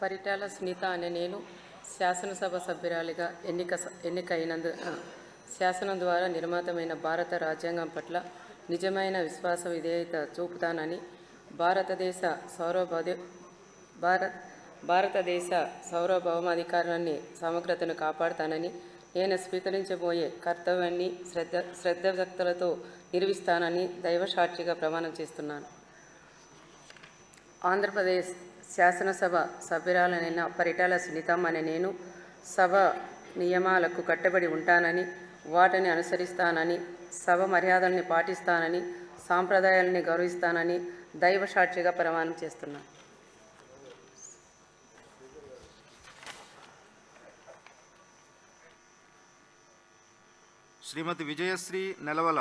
పరిటాల సునీత అనే నేను శాసనసభ సభ్యురాలిగా ఎన్నికైనందున శాసనం ద్వారా నిర్మితమైన భారత రాజ్యాంగం పట్ల నిజమైన విశ్వాస విధేయత చూపుతానని భారతదేశ సార్వభౌమాధికారాన్ని సమగ్రతను కాపాడుతానని నేను స్వీకరించబోయే కర్తవ్యాన్ని శ్రద్ధాశక్తులతో నిర్వహిస్తానని దైవసాక్షిగా ప్రమాణం చేస్తున్నాను. ఆంధ్రప్రదేశ్ శాసనసభ సభ్యురాలైన పరిటాల సునీతమ్మ అనే నేను సభ నియమాలకు కట్టుబడి ఉంటానని, వాటిని అనుసరిస్తానని, సభ మర్యాదల్ని పాటిస్తానని, సాంప్రదాయాలని గౌరవిస్తానని దైవసాక్షిగా ప్రమాణం చేస్తున్నాను. శ్రీమతి విజయశ్రీ నెలవల.